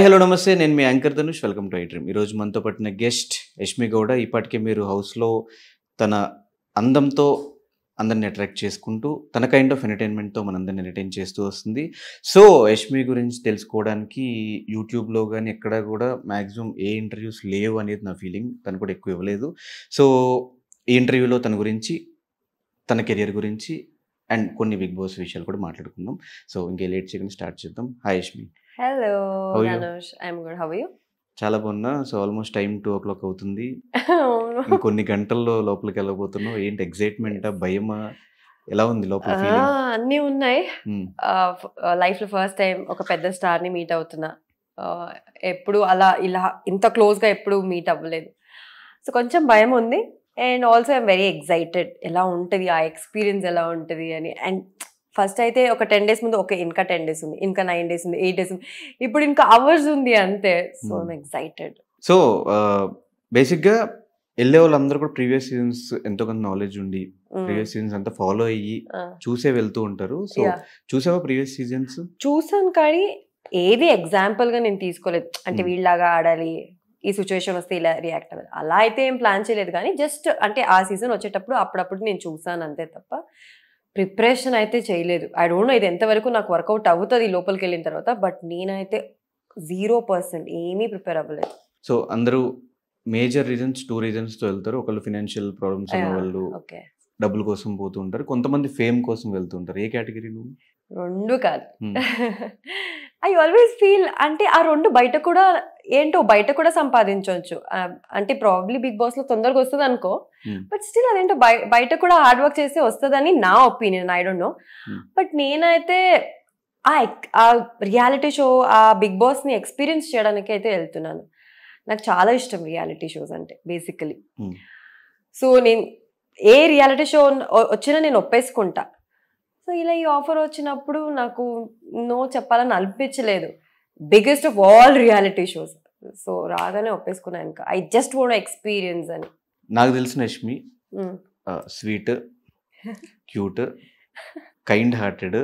Hello నమస్తే, నేను మీ anchor Dhanush. Welcome to iDream. ఈరోజు మనతో పట్టిన గెస్ట్ యష్మి గౌడ. ఇప్పటికే మీరు హౌస్లో తన అందంతో అందరిని అట్రాక్ట్ చేసుకుంటూ తన కైండ్ ఆఫ్ ఎంటర్టైన్మెంట్తో మనందరిని ఎంటర్టైన్ చేస్తూ వస్తుంది. సో యష్మి గురించి తెలుసుకోవడానికి యూట్యూబ్లో కానీ ఎక్కడ కూడా మ్యాక్సిమం ఏ ఇంటర్వ్యూస్ లేవు అనేది నా ఫీలింగ్. తను కూడా ఎక్కువ ఇవ్వలేదు. సో ఈ ఇంటర్వ్యూలో తన గురించి, తన కెరియర్ గురించి అండ్ కొన్ని బిగ్ బాస్ విషయాలు కూడా మాట్లాడుకుందాం. సో ఇంకే లేట్ చేయకుండా స్టార్ట్ చేద్దాం. Hi Yashmi. Hello, How are you? Dhanush. I'm good. How are you? చాలా బాగున్నా. సో ఆల్మోస్ట్ టైం 2 o'clock అవుతుంది. ఇంకొన్ని గంటల్లో లోపలికి వెళ్ళబోతున్నావు. ఏంటి ఎగ్జైట్మెంటా, భయమా, ఎలా ఉంది లోపల ఫీలింగ్? అన్నీ ఉన్నాయి. లైఫ్లో ఫస్ట్ టైం ఒక పెద్ద స్టార్ని మీట్ అవుతున్నా. ఎప్పుడు అలా ఇలా ఇంత క్లోజ్గా ఎప్పుడు మీట్ అవ్వలేదు. సో కొంచెం భయం ఉంది. And also I'm very excited. ఎలా ఉంటుంది ఆ ఎక్స్పీరియన్స్, ఎలా ఉంటుంది అని. అండ్ ఫస్ట్ అయితే ఒక 10 days ముందు ఓకే, ఇంకా 10 days ఉంది, ఇంకా 9 days ఉంది, 8 days ఉంది, ఇప్పుడు ఇంకా అవర్స్ ఉంది అంతే. So I'm excited. సో బేసిక్గా వెళ్ళే వాళ్ళందరూ కూడా ప్రీవియస్ సీజన్స్ ఎంతో కొంత నాలెడ్జ్ ఉండి ప్రీవియస్ సీజన్స్ అంతా ఫాలో అయ్యి చూసే వెళ్తూ ఉంటారు. సో చూసావా ప్రీవియస్ సీజన్స్? చూసాను, కానీ ఏది ఎగ్జాంపుల్గా నేను తీసుకోలేదు. అంటే వీళ్ళలాగా ఆడాలి, ఈ సిచ్యువేషన్ వస్తే ఇలా రియాక్ట్ అవ్వాలి, అలా అయితే ఏం ప్లాన్ చేయలేదు. కానీ జస్ట్ అంటే ఆ సీజన్ వచ్చేటప్పుడు అప్పుడప్పుడు నేను చూసాను అంతే తప్ప ప్రిపరేషన్ అయితే చేయలేదు. ఐ డోంట్ నో ఇది ఎంతవరకు నాకు వర్కౌట్ అవుతుంది లోపలికి వెళ్ళిన తర్వాత. బట్ నేనైతే 0% ఏమీ ప్రిపేర్ అవ్వలేదు. సో అందరూ మేజర్ రీజన్స్ 2 రీజన్స్తో వెళ్తారు. ఒకళ్ళు ఫినాన్షియల్ ప్రాబ్లమ్స్ ఉన్న వాళ్ళు డబ్బుల కోసం పోతూ ఉంటారు, కొంతమంది ఫేమ్ కోసం వెళ్తూ ఉంటారు. ఏ కేటగిరీ నువ్వు? రెండు కాదు. ఐ ఆల్వేస్ ఫీల్ అంటే ఆ రెండు బయట కూడా ఏంటో బయట కూడా సంపాదించవచ్చు. అంటే ప్రాబ్లీ బిగ్ బాస్ లో తొందరగా వస్తుంది అనుకో, బట్ స్టిల్ అదేంటో బయట కూడా హార్డ్ వర్క్ చేస్తే వస్తుందని నా opinion. I don't know. But నేనైతే ఆ రియాలిటీ షో, ఆ బిగ్ బాస్ ని ఎక్స్పీరియన్స్ చేయడానికి అయితే వెళ్తున్నాను. నాకు చాలా ఇష్టం రియాలిటీ షోస్ అంటే బేసికలీ. సో నేను ఏ రియాలిటీ షో వచ్చినా నేను ఒప్పేసుకుంటా. సో ఇలా ఈ ఆఫర్ వచ్చినప్పుడు నాకు నో చెప్పాలని అనిపించలేదు. Biggest of all reality shows. So రాగానే ఒప్పేసుకున్నాను. ఇంకా ఐ జస్ట్ వాంట్ ఎక్స్పీరియన్స్ అని. నాకు తెలిసిన Yashmi sweet, cute, kind hearted,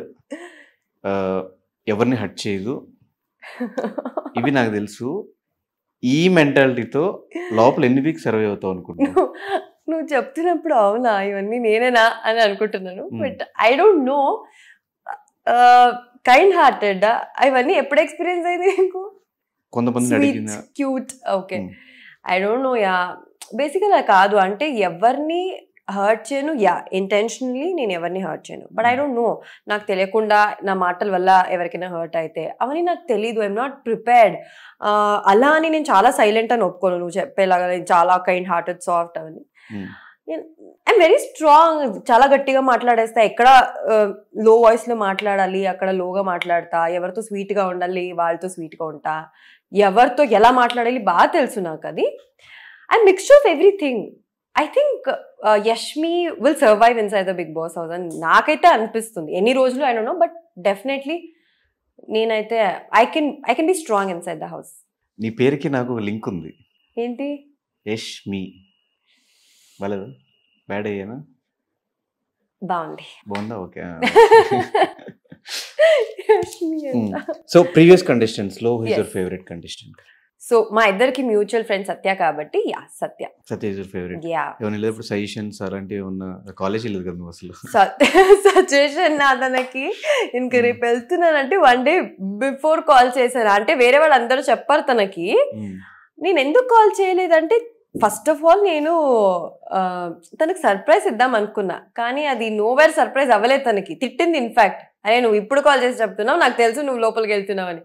ఎవరిని హర్ట్ చేయదు, ఇవి నాకు తెలుసు. ఈ మెంటాలిటీతో లోపల ఎన్ని వీక్స్ సర్వైవ్ అవుతావు అనుకుంటున్నాను? నువ్వు చెప్తున్నప్పుడు అవునా ఇవన్నీ నేనేనా అని అనుకుంటున్నాను. But I don't no. Kind hearted ఇవన్నీ ఎప్పుడు ఎక్స్పీరియన్స్ అయింది నీకు? కొంతమంది cute, okay. I don't no. Yeah బేసిక్గా కాదు అంటే ఎవరిని హర్ట్ చేయను. యా ఇంటెన్షనలీ నేను ఎవరిని హర్ట్ చేయను. బట్ ఐ డోంట్ నో, నాకు తెలియకుండా నా మాటల వల్ల ఎవరికైనా హర్ట్ అయితే అవన్నీ నాకు తెలీదు. I'm not prepared. అలా అని నేను చాలా సైలెంట్ అని ఒప్పుకోను. నువ్వు చెప్పేలాగా చాలా కైండ్ హార్టెడ్, సాఫ్ట్ అవన్నీ. I'm very strong. చాలా గట్టిగా మాట్లాడేస్తా. ఎక్కడ లో వాయిస్లో మాట్లాడాలి అక్కడ లోగా మాట్లాడతా. ఎవరితో స్వీట్గా ఉండాలి వాళ్ళతో స్వీట్గా ఉంటా. ఎవరితో ఎలా మాట్లాడాలి బాగా తెలుసు నాకు. అది I mixture of everything. I think Yashmi will survive inside the Bigg Boss house అని నాకైతే అనిపిస్తుంది. ఎన్ని రోజులు I don't know, but definitely నేనైతే I can be strong inside the house. నీ పేరుకి నాకు ఒక లింక్ ఉంది. ఏంటి? యష్మి. బాలేదు? బ్యాడ్ అయ్యానా? బాగుంది. బాగుందా? ఓకే. సో ప్రీవియస్ కంటెస్టెంట్స్ లో who is your favourite contestant? So మా ఇద్దరికి మ్యూచువల్ ఫ్రెండ్ సత్య కాబట్టి yeah Satya. Satya is your favourite. ఏమైనా లేదు సజెషన్స్ అలాంటివి ఉన్న? కాలేజ్ లేదు కదా నువ్వు అసలు. సజెషన్ నా తనకి ఇంక రేపు వెళ్తున్నానంటే 1 day బిఫోర్ కాల్ చేశారు. అంటే వేరే వాళ్ళు అందరూ చెప్పారు తనకి. నేను ఎందుకు కాల్ చేయలేదంటే ఫస్ట్ ఆఫ్ ఆల్ నేను తనకు సర్ప్రైజ్ ఇద్దాం అనుకున్నా, కానీ అది నోవేర్ సర్ప్రైజ్ అవ్వలేదు. తనకి తిట్టింది ఇన్ఫాక్ట్. అరే నువ్వు ఇప్పుడు కాల్ చేసి చెప్తున్నావు, నాకు తెలుసు నువ్వు లోపలికి వెళ్తున్నావు అని.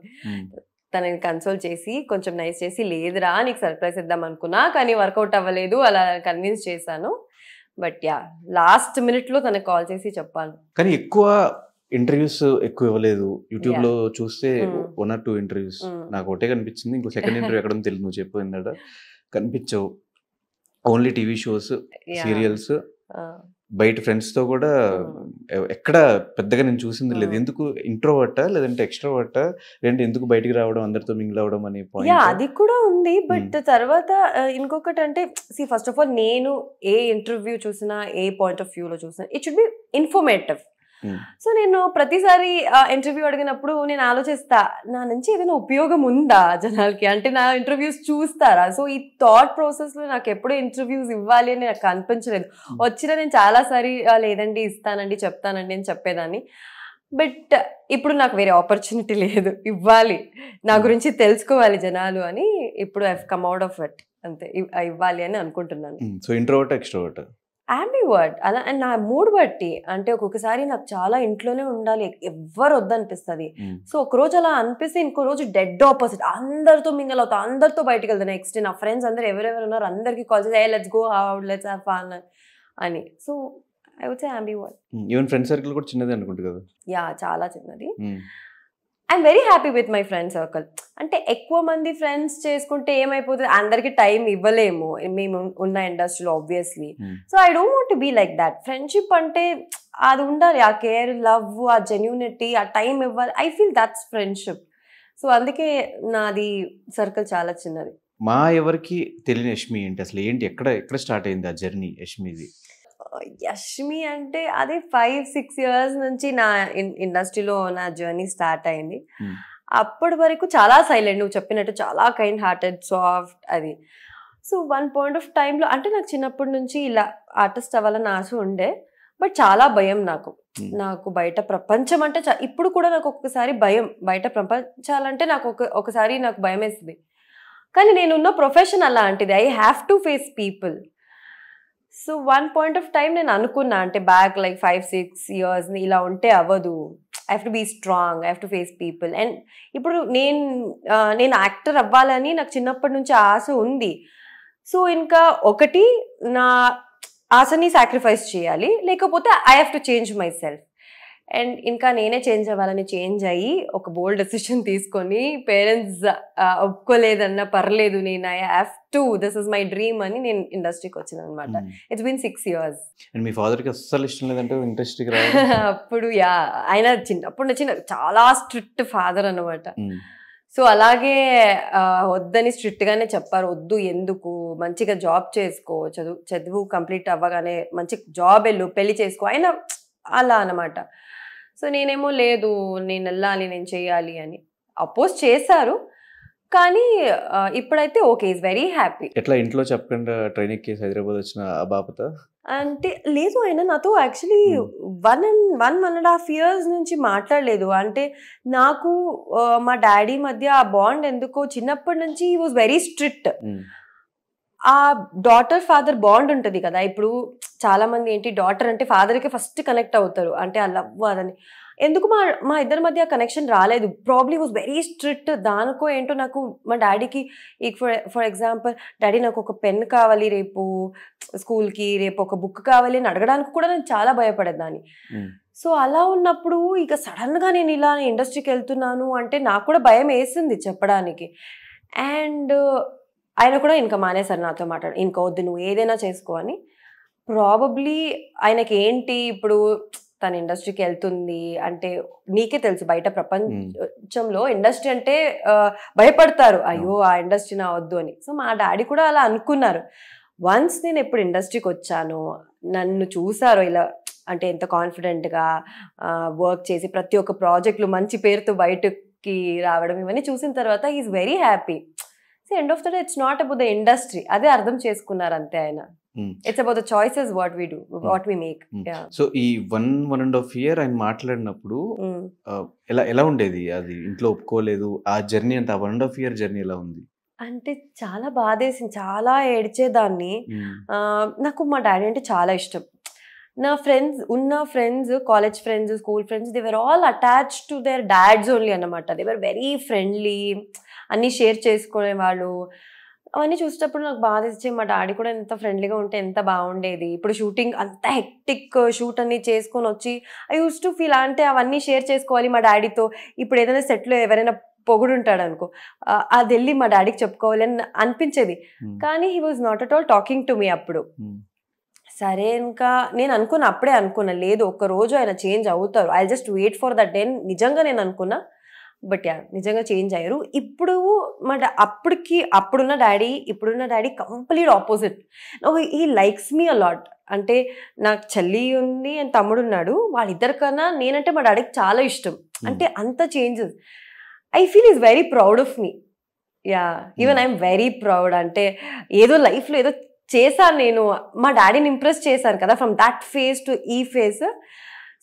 తనని కన్సోల్ చేసి కొంచెం నైస్ చేసి లేదురా నీకు సర్ప్రైజ్ ఇద్దాం అనుకున్నా, కానీ వర్కౌట్ అవ్వలేదు, అలా కన్విన్స్ చేశాను. బట్ యా లాస్ట్ మినిట్లో తనకు కాల్ చేసి చెప్పాను. కానీ ఎక్కువ ఇంటర్వ్యూస్ ఎక్కువ ఇవ్వలేదు. యూట్యూబ్ లో చూస్తే 1 or 2 ఇంటర్వ్యూస్ నాకు ఒకటే కనిపించింది. ఇంకో సెకండ్ ఇంటర్వ్యూ ఎక్కడ తెలియదు. నువ్వు చెప్పిందట కనిపించవు. ఓన్లీ టీవీ షోస్, సీరియల్స్, బయట ఫ్రెండ్స్ తో కూడా ఎక్కడ పెద్దగా నేను చూసింది లేదు. ఎందుకు ఇంట్రోవర్టా లేదంటే ఎక్స్ట్రోవర్టా లేదంటే ఎందుకు బయటికి రావడం, అందరితో మింగిల్ అవడం అనే పాయింట్? అది కూడా ఉంది. బట్ తర్వాత ఇంకొకటి అంటే ఫస్ట్ ఆఫ్ ఆల్ నేను ఏ ఇంటర్వ్యూ చూసినా, ఏ పాయింట్ ఆఫ్ వ్యూలో చూసినా it should be informative. So నేను ప్రతిసారి ఇంటర్వ్యూ అడిగినప్పుడు నేను ఆలోచిస్తా, నా నుంచి ఏదైనా ఉపయోగం ఉందా జనాలకి, అంటే నా ఇంటర్వ్యూస్ చూస్తారా. సో ఈ థాట్ ప్రాసెస్ లో నాకు ఎప్పుడూ ఇంటర్వ్యూస్ ఇవ్వాలి అని నాకు అనిపించలేదు. వచ్చినా నేను చాలాసారి లేదండి ఇస్తానండి చెప్తానండి అని చెప్పేదాన్ని. బట్ ఇప్పుడు నాకు వేరే ఆపర్చునిటీ లేదు, ఇవ్వాలి, నా గురించి తెలుసుకోవాలి జనాలు అని ఇప్పుడు I come out of it, అంతే, ఇవ్వాలి అని అనుకుంటున్నాను. So introvert extrovert? అంబివర్ట్. అలా నా మూడ్ బట్టి, అంటే ఒక్కొక్కసారి నాకు చాలా ఇంట్లోనే ఉండాలి, ఎవ్వరు వద్దనిపిస్తుంది. సో ఒక రోజు అలా అనిపిస్తే ఇంకో రోజు డెడ్ ఆపోజిట్, అందరితో మింగల్ అవుతా, అందరితో బయటకు వెళ్తాను. నెక్స్ట్ నా ఫ్రెండ్స్ అందరు ఎవరెవరు ఉన్నారు అందరికి కాల్ చేసి let's go out, let's have fun అని. So I would say ambivert. Even friend circle కూడా చిన్నది అనుకుంటా కదా? యా, చాలా చిన్నది. I'm very happy with my friend circle. అంటే ఎక్కువ మంది ఫ్రెండ్స్ చేసుకుంటే ఏమైపోతుంది, అందరికి టైం ఇవ్వలేము మేము ఉన్న ఇండస్ట్రీలో obviously. So I don't want to be like that. Friendship అంటే అది ఉండాలి, ఆ కేర్, లవ్, ఆ జెన్యూనిటీ, ఆ టైం ఇవ్వాలి. I feel that's friendship. So అందుకే నాది సర్కిల్ చాలా చిన్నది. మా ఎవరికి తెలియని యష్మి ఏంటి అసలు, ఏంటి, ఎక్కడ స్టార్ట్ అయింది ఆ జర్నీ యష్మిది? యష్మి అంటే అదే 5-6 years నుంచి నా ఇండస్ట్రీలో నా జర్నీ స్టార్ట్ అయింది. అప్పటి వరకు చాలా సైలెంట్, నువ్వు చెప్పినట్టు చాలా కైండ్ హార్టెడ్, సాఫ్ట్ అది. సో వన్ పాయింట్ ఆఫ్ టైంలో, అంటే నాకు చిన్నప్పటి నుంచి ఇలా ఆర్టిస్ట్ అవ్వాలని ఆశ ఉండే, బట్ చాలా భయం నాకు బయట ప్రపంచం అంటే ఇప్పుడు కూడా నాకు ఒక్కసారి భయం, బయట ప్రపంచాలంటే నాకు ఒకసారి నాకు భయం వేస్తుంది. కానీ నేనున్న ప్రొఫెషన్ అలాంటిది, I have to face people. So one point of time నేను అనుకున్నా, అంటే బ్యాక్ లైక్ 5-6 years ఇలా ఉంటే అవ్వదు, I have to be strong, I have to face people. And ఇప్పుడు నేను యాక్టర్ అవ్వాలని నాకు చిన్నప్పటి నుంచి ఆశ ఉంది. సో ఇంకా ఒకటి నా ఆశని సాక్రిఫైస్ చేయాలి, లేకపోతే I have to change my self. And ఇంకా నేనే చేంజ్ అవ్వాలని చేంజ్ అయ్యి ఒక బోల్డ్ డెసిషన్ తీసుకొని, పేరెంట్స్ ఒప్పుకోలేదన్నా పర్లేదు, నేను I have to, this is my dream అని నేను ఇండస్ట్రీకి వచ్చాను అనమాట. It's been 6 years. మీ ఫాదర్కి అస్సలు ఇష్టం లేదంటే ఇండస్ట్రీకి అప్పుడు ఆయన చిన్నప్పటి నుంచి చాలా స్ట్రిక్ట్ ఫాదర్ అనమాట. సో అలాగే వద్దని స్ట్రిక్ట్ గానే చెప్పారు, వద్దు, ఎందుకు, మంచిగా జాబ్ చేసుకో, చదువు కంప్లీట్ అవ్వగానే మంచి జాబ్ వెళ్ళు, పెళ్లి చేసుకో, అయినా అలా అనమాట. సో నేనేమో లేదు, నేను వెళ్ళాలి, నేను చేయాలి అని అపోజ్ చేశారు. కానీ ఇప్పుడైతే ఓకే, ఈజ్ వెరీ హ్యాపీ. ఎట్లా ఇంట్లో చెప్పకుండా ట్రైన్ ఎక్కేసి హైదరాబాద్ వచ్చిన ఆ బాపత అంటే లేదు, ఆయన నాతో యాక్చువల్లీ 1.5 years నుంచి మాట్లాడలేదు. అంటే నాకు మా డాడీ మధ్య ఆ బాండ్ ఎందుకో చిన్నప్పటి నుంచి హీ వాజ్ వెరీ స్ట్రిక్ట్. ఆ డాటర్ ఫాదర్ బాండ్ ఉంటుంది కదా, ఇప్పుడు చాలా మంది ఏంటి, డాటర్ అంటే ఫాదర్కి ఫస్ట్ కనెక్ట్ అవుతారు, అంటే ఆ లవ్ అదని. ఎందుకు మా ఇద్దరి మధ్య కనెక్షన్ రాలేదు, ప్రాబ్లీ వాజ్ వెరీ స్ట్రిక్ట్. దానికో ఏంటో నాకు మా డాడీకి, ఫర్ ఎగ్జాంపుల్, డాడీ నాకు ఒక పెన్ కావాలి రేపు స్కూల్కి, రేపు ఒక బుక్ కావాలి అని అడగడానికి కూడా నేను చాలా భయపడేదాన్ని. సో అలా ఉన్నప్పుడు ఇక సడన్గా నేను ఇలా ఇండస్ట్రీకి వెళ్తున్నాను అంటే నాకు కూడా భయం వేసింది చెప్పడానికి. అండ్ ఆయన కూడా ఇంకా మానేశారు నాతో మాట్లాడు, ఇంకా వద్దు, నువ్వు ఏదైనా చేసుకో అని. ప్రాబబ్లీ ఆయనకి ఏంటి, ఇప్పుడు తన ఇండస్ట్రీకి వెళ్తుంది అంటే నీకే తెలుసు, బయట ప్రపంచంలో ఇండస్ట్రీ అంటే భయపడతారు, అయ్యో ఆ ఇండస్ట్రీ నా వద్దు అని. సో మా డాడీ కూడా అలా అనుకున్నారు. వన్స్ నేను ఎప్పుడు ఇండస్ట్రీకి వచ్చాను, నన్ను చూసారు ఇలా, అంటే ఎంత కాన్ఫిడెంట్గా వర్క్ చేసి ప్రతి ఒక్క ప్రాజెక్టులు మంచి పేరుతో బయటకి రావడం, ఇవన్నీ చూసిన తర్వాత is very happy. So end of the day it's not about the industry, అదే అర్థం చేసుకున్నారు అంతే ఆయన. It's about the choices what we do, what we make. So ఈ 1.5 year ఆయన మాట్లాడినప్పుడు ఎలా ఉండేది, అది ఇంట్లో ఒప్పుకోలేదు, ఆ జర్నీ అంతా 1.5 year జర్నీ ఎలా ఉంది? అంటే చాలా బాధేసింది, చాలా ఏడ్చేదాన్ని. నాకు మా డాడీ అంటే చాలా ఇష్టం. నా friends college friends, school friends, they were all attach to their dads only అన్నమాట. దే వర్ వెరీ ఫ్రెండ్లీ, అన్నీ షేర్ చేసుకునేవాళ్ళు. అవన్నీ చూసేటప్పుడు నాకు బాధ ఇచ్చే, మా డాడీ కూడా ఎంత ఫ్రెండ్లీగా ఉంటే ఎంత బాగుండేది. ఇప్పుడు షూటింగ్ అంత హెక్టిక్ షూట్ అన్ని చేసుకొని వచ్చి ఐ యూస్ టు ఫీల్, అంటే అవన్నీ షేర్ చేసుకోవాలి మా డాడీతో. ఇప్పుడు ఏదైనా సెట్లో ఎవరైనా పొగుడుంటాడు అనుకో, అది వెళ్ళి మా డాడీకి చెప్పుకోవాలి అని అనిపించేది. కానీ he was not at all talking to me అప్పుడు. సరే ఇంకా నేను అప్పుడే అనుకున్నా లేదు, ఒక్క రోజు ఆయన చేంజ్ అవుతారు, I just wait for that day. నిజంగా నేను అనుకున్నా. బట్ యా నిజంగా చేంజ్ అయ్యారు. ఇప్పుడు అప్పుడున్న daddy complete opposite. He likes me a lot. అంటే నాకు చెల్లి ఉంది అండ్ తమ్ముడు ఉన్నాడు. వాళ్ళిద్దరి కన్నా నేనంటే మా డాడీకి చాలా ఇష్టం. అంటే అంత changes. I feel is very proud of me. Yeah even I'm very proud. అంటే ఏదో లైఫ్లో ఏదో చేశాను నేను. మా డాడీని ఇంప్రెస్ చేశాను కదా ఫ్రమ్ దట్ ఫేజ్ టు ఈ ఫేజ్.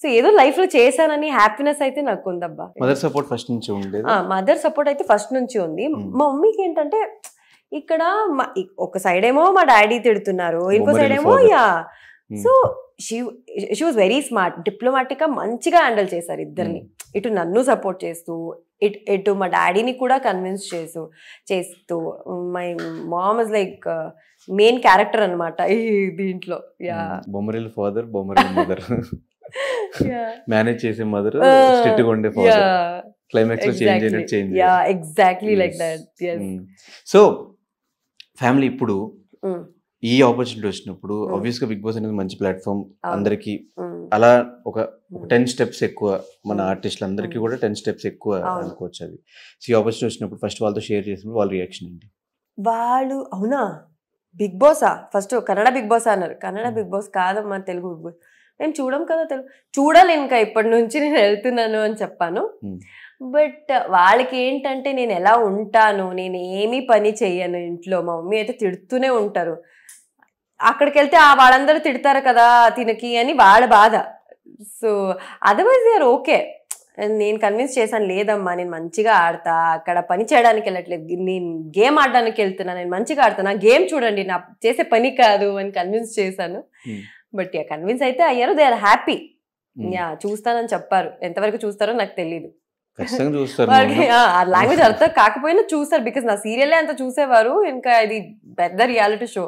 సో ఏదో లైఫ్ లో చేశానని హ్యాపీనెస్ అయితే నాకు ఉందబ్బా. మదర్ సపోర్ట్ ఫస్ట్ నుంచి ఉండేది. మదర్ సపోర్ట్ అయితే ఫస్ట్ నుంచి ఉంది. మా మమ్మీకి ఏంటంటే ఇక్కడ ఒక సైడ్ ఏమో మా డాడీ తిడుతున్నారు, ఇంకో సైడ్ ఏమో yeah. So she was very smart. Diplomatic గా మంచిగా హ్యాండిల్ చేశారు ఇద్దరిని. ఇటు నన్ను సపోర్ట్ చేస్తూ ఇటు మా డాడీని కూడా కన్విన్స్ చేస్తూ my mom is like main character అనమాట ఈ దీంట్లో. Yeah Bommarillu father, Bommarillu mother. Manage చేసే మదర్, స్ట్రిక్ట్ గా ఉండే ఫాదర్. క్లైమాక్స్ లో చేంజ్ అయినట్టు change. Yeah exactly like that. yes. So family ఇప్పుడు ఈ ఆపర్చునిటీ వచ్చినప్పుడు ఆబ్వియస్ గా బిగ్ బాస్ అనేది మంచి ప్లాట్ఫామ్ అందరికి. అలా ఒక 10 స్టెప్స్ ఎక్కువ మన ఆర్టిస్టులు అందరికీ కూడా 10 స్టెప్స్ ఎక్కువ అనుకోవచ్చు. అది ఈ ఆపర్చునిటీ వచ్చినప్పుడు ఫస్ట్ వాళ్ళతో షేర్ చేసినప్పుడు వాళ్ళ రియాక్షన్ ఏంటి? వాళ్ళు అవునా బిగ్ బాసా ఫస్ట్ కన్నడ బిగ్ బాస్ అన్నారు. కన్నడ బిగ్ బాస్ కాదమ్మా, తెలుగు బిగ్ బాస్. నేను చూడం కదా, చూడాలి ఇంకా ఇప్పటి నుంచి నేను వెళ్తున్నాను అని చెప్పాను. బట్ వాళ్ళకి ఏంటంటే నేను ఎలా ఉంటాను, నేను ఏమీ పని చెయ్యను ఇంట్లో. మా మమ్మీ అయితే తిడుతూనే ఉంటారు. అక్కడికి వెళ్తే వాళ్ళందరూ తిడతారు కదా తినకి అని వాళ్ళ బాధ. So otherwise they are okay. నేను కన్విన్స్ చేశాను, లేదమ్మా నేను మంచిగా ఆడతా, అక్కడ పని చేయడానికి వెళ్ళట్లేదు, నేను గేమ్ ఆడడానికి వెళ్తున్నా, నేను మంచిగా ఆడతాను, గేమ్ చూడండి నా చేసే పని కాదు అని కన్విన్స్ చేశాను. బట్ యా కన్విన్స్ అయితే అయ్యారు. They are happy. యా చూస్తానని చెప్పారు. ఎంతవరకు చూస్తారో నాకు తెలియదు. లాంగ్వేజ్ అర్థం కాకపోయినా చూస్తారు. బికాస్ నా సీరియల్ అంత చూసేవారు. ఇంకా ఇది పెద్ద రియాలిటీ షో,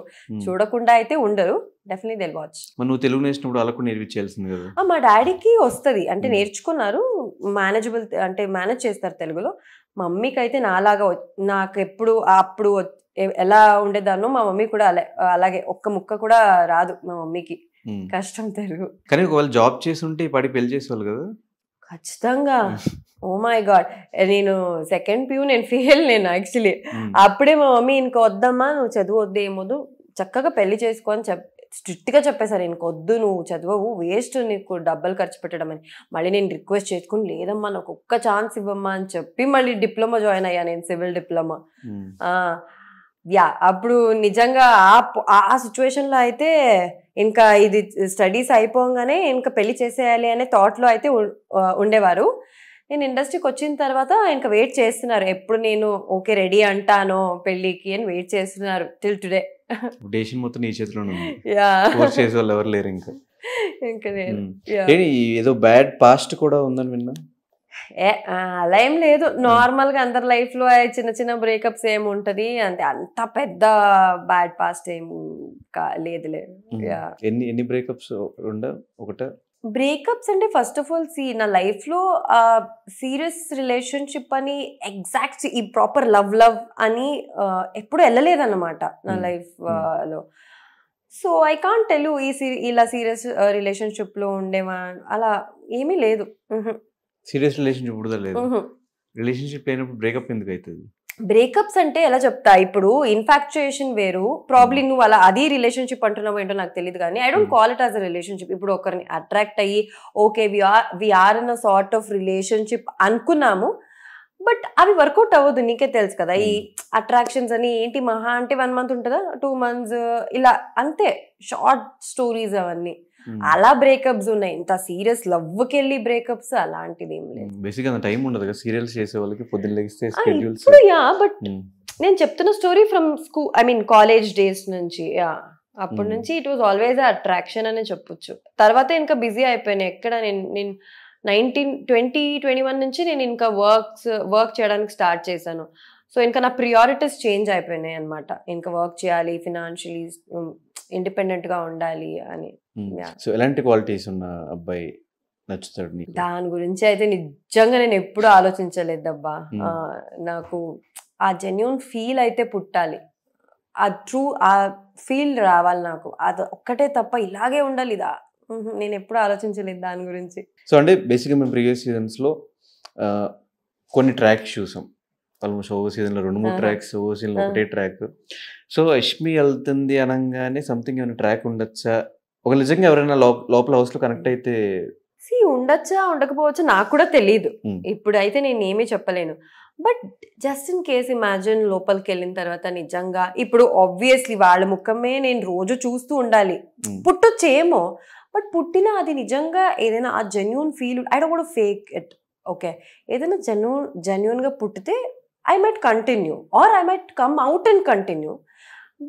చూడకుండా అయితే ఉండరు. Definitely they watch. నువ్వు తెలుగు నేర్చుకున్నప్పుడు అలా కూడా నేర్పించాల్సింది కదా. మా డాడీకి వస్తుంది, అంటే నేర్చుకున్నారు, మేనేజబుల్, అంటే మేనేజ్ చేస్తారు తెలుగులో. మమ్మీకి అయితే నాలాగా నాకు అప్పుడు ఎలా ఉండేదాన్నో మా మమ్మీ కూడా అలాగే ఒక్క ముక్క కూడా రాదు మా మమ్మీకి. కష్టం తెలుగు. కానీ ఒకవేళ జాబ్ చేసి ఉంటే పడి పెళ్లి చేసేవాళ్ళు కదా. ఖచ్చితంగా. ఓ మై గాడ్, నేను సెకండ్ ప్యూ నేను ఫెయిల్. నేను యాక్చువల్లీ అప్పుడే మా మమ్మీ ఇంక వద్దమ్మా, నువ్వు చదువు వద్దు, ఏమొద్దు, చక్కగా పెళ్లి చేసుకో అని స్ట్రిక్ట్ గా చెప్పేశారు. ఇంకొద్దు, నువ్వు చదువు, వేస్ట్, నీకు డబ్బులు ఖర్చు పెట్టడం అని. మళ్ళీ నేను రిక్వెస్ట్ చేసుకుని, లేదమ్మా నాకు ఒక్క ఛాన్స్ ఇవ్వమ్మా అని చెప్పి మళ్ళీ డిప్లొమా జాయిన్ అయ్యా నేను, సివిల్ డిప్లొమా. యా అప్పుడు నిజంగా ఆ సిచ్యువేషన్ లో అయితే ఇంకా ఇది స్టడీస్ అయిపోగానే ఇంకా పెళ్లి చేసేయాలి అనే థాట్ లో అయితే ఉండేవారు. నేను ఇండస్ట్రీకి వచ్చిన తర్వాత ఇంకా వెయిట్ చేస్తున్నారు, ఎప్పుడు నేను ఓకే రెడీ అంటానో పెళ్లికి అని వెయిట్ చేస్తున్నారు టిల్ టుడే. డెసిషన్ మొత్తం నీ చేతిలోనే ఉంది. యా ఫోర్స్ చేసే వాళ్ళు ఎవరు లేరు ఇంకా. ఇంకా నేను ఏదో బ్యాడ్ పాస్ట్ కూడా ఉందని విన్నా. అలా ఏం లేదు, నార్మల్ గా అందరి లైఫ్ లో చిన్న చిన్న బ్రేకప్స్ ఏముంటది అంటే, అంత పెద్ద బ్యాడ్ పాస్ట్ ఏం లేదు. ఎన్ని బ్రేకప్స్ ఒకట బ్రేకప్స్ అంటే ఫస్ట్ ఆఫ్ ఆల్ నా లైఫ్ లో సీరియస్ రిలేషన్షిప్ అని ఎగ్జాక్ట్ ఈ ప్రాపర్ లవ్ అని ఎప్పుడు వెళ్ళలేదన్నమాట నా లైఫ్ లో. So I can't tell you ఇలా సీరియస్ రిలేషన్షిప్ లో ఉండేవా అలా ఏమీ లేదు. సీరియస్ రిలేషన్షిప్ కూడా లేదు. రిలేషన్షిప్ లేనప్పుడు బ్రేకప్ ఎందుకు అవుతుంది? బ్రేకప్స్ అంటే ఎలా చెప్తా, ఇప్పుడు ఇన్ఫాక్చుయేషన్ వేరు, ప్రాబ్లీ నువ్వు అలా అది రిలేషన్షిప్ అంటున్నావు ఏంటో నాకు తెలియదు, కానీ I don't call it as a relationship. ఇప్పుడు ఒకరిని అట్రాక్ట్ అయ్యి okay we are in a sort of relationship అనుకున్నాము, బట్ అవి వర్కౌట్ అవ్వదు. నీకే తెలుసు కదా, ఈ అట్రాక్షన్స్ అని ఏంటి, మహా అంటే 1 month ఉంటుందా, 2 months ఇలా అంతే, షార్ట్ స్టోరీస్ అవన్నీ. అలా బ్రేకప్స్ ఉన్నాయి. ఇంత సీరియస్ లవ్కి వెళ్ళి బ్రేకప్స్ అలాంటిది ఏం లేదు. బేసిక్ గా టైం ఉండదు కదా సీరియల్స్ చేసే వాళ్ళకి, పొద్దున్న లెగిస్తే స్కెడ్యూల్స్. యా బట్ నేను చెప్తున్న story from school, I mean college days నుంచి. యా అప్పటి నుంచి ఇట్ వాజ్ ఆల్వేస్ అట్రాక్షన్ అనే చెప్పొచ్చు. తర్వాత ఇంకా బిజీ అయిపోయాను. ఎక్కడ నేను 2021 నుంచి నేను ఇంకా వర్క్ చేయడానికి స్టార్ట్ చేశాను. సో ఇంకా నా ప్రియారిటీస్ చేంజ్ అయిపోయినాయి అనమాట. ఇంకా వర్క్ చేయాలి, ఫినాన్షియలీ ఇండిపెండెంట్ గా ఉండాలి అని. సో ఎలాంటి క్వాలిటీస్ ఉన్న అబ్బాయి నచ్చుతాడు నీకు? దాని గురించి అయితే నిజంగా నేను ఎప్పుడు ఆలోచించలేదు అబ్బా. నాకు ఆ జెన్యూన్ ఫీల్ అయితే పుట్టాలి, ఆ ఫీల్ రావాలి నాకు, అది ఒక్కటే తప్ప ఇలాగే ఉండాలి ఇదా నేను ఎప్పుడు ఆలోచించలేదు దాని గురించి. సో అంటే బేసిక్గా మేము ప్రీవియస్ సీజన్స్ లో కొన్ని ట్రాక్స్ చూసాం ఆల్మోస్ట్ ఓవర్ సీజన్లో 2-3 ట్రాక్స్, ఓవర్ సీజన్లో ఒకటే ట్రాక్. సో యష్మి వెళ్తుంది అనగానే సంథింగ్ ఏమైనా ట్రాక్ ఉండొచ్చా, ఒక నిజంగా ఎవరైనా లోపల హౌస్లో కనెక్ట్ అయితే ఉండొచ్చా ఉండకపోవచ్చు నాకు కూడా తెలియదు. ఇప్పుడైతే నేను ఏమీ చెప్పలేను. But just in case imagine లోపలికి వెళ్ళిన తర్వాత నిజంగా ఇప్పుడు ఆబ్వియస్లీ వాళ్ళ ముఖమే నేను రోజు చూస్తూ ఉండాలి, పుట్టొచ్చేమో. బట్ పుట్టినా అది నిజంగా ఏదైనా ఆ genuine feel, I don't want to fake it. Okay, ఏదైనా జెన్యూన్గా పుట్టితే I might continue or I might come out and continue.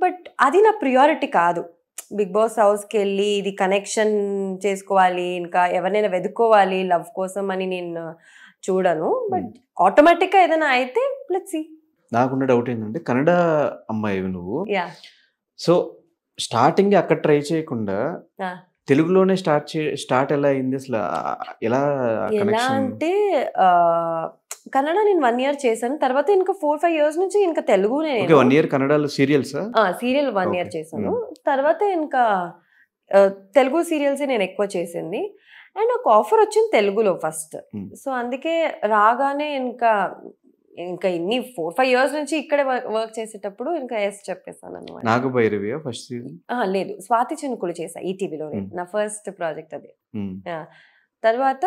But అది నా ప్రియారిటీ కాదు. బిగ్ బాస్ హౌస్కి వెళ్ళి ఇది కనెక్షన్ చేసుకోవాలి, ఇంకా ఎవరినైనా వెతుక్కోవాలి లవ్ కోసం అని నేను చూడను. బట్ ఆటోమేటిక్గా ఏదైనా అయితే లెట్స్ సీ. నాకున్న డౌట్ ఏంటంటే కన్నడ అమ్మాయి నువ్వు, యా సో స్టార్టింగ్ అక్కడ ట్రై చేయకుండా తెలుగులోనే స్టార్ట్ ఎలా అయింది అసలు, ఎలా కనెక్షన్? అంటే కన్నడ నేను 1 year చేశాను, తర్వాత ఇంకా 4-5 years నుంచి ఇంకా తెలుగు. 1 year కన్నడలో సీరియల్ 1 year చేశాను. తర్వాత ఇంకా తెలుగు సీరియల్స్ నేను ఎక్కువ చేసింది. అండ్ ఒక ఆఫర్ వచ్చింది తెలుగులో ఫస్ట్. సో అందుకే రాగానే ఇంకా ఇన్ని 4-5 years నుంచి ఇక్కడే వర్క్ చేసేటప్పుడు ఇంకా ఎస్ చెప్పేసాను అనమాట. నాగభైరవి ఫస్ట్ సీజన్ లేదు, స్వాతి చినుకులు చేసా ఈటీవీలో, నా ఫస్ట్ ప్రాజెక్ట్ అదే. తర్వాత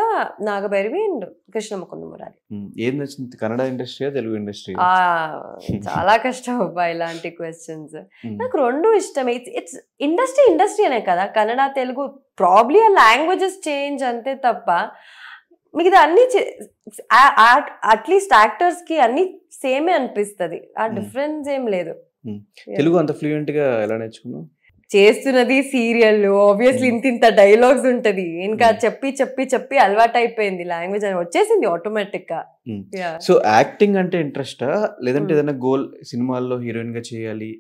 నాగభైరవి అండ్ కృష్ణ ముకుంద మురారి. ఏం నచ్చింది, కన్నడ ఇండస్ట్రీ తెలుగు ఇండస్ట్రీ? చాలా కష్టం అబ్బా ఇలాంటి క్వశ్చన్స్. నాకు రెండు ఇష్టమే. ఇట్స్ ఇండస్ట్రీ అనే కదా, కన్నడ తెలుగు ప్రాబ్లీ ఆ లాంగ్వేజెస్ చేంజ్ అంతే తప్ప మిగతా అన్ని అట్లీస్ట్ యాక్టర్స్ కి అన్ని సేమే అనిపిస్తుంది, ఆ డిఫరెన్స్ ఏం లేదు. తెలుగు అంత ఫ్లూయెంట్ గా ఎలా నేర్చుకున్నావు? చేస్తున్నది సీరియల్, ఆబ్వియస్లీ ఇంత డైలాగ్స్ ఉంటది, ఇంకా చెప్పి చెప్పి చెప్పి అలవాటు అయిపోయింది, లాంగ్వేజ్ అని వచ్చేసింది ఆటోమేటిక్ గా. సో యాక్టింగ్ అంటే ఇంట్రెస్టా, లేదంటే ఏదైనా గోల్ సినిమాల్లో హీరోయిన్ గా చేయాలి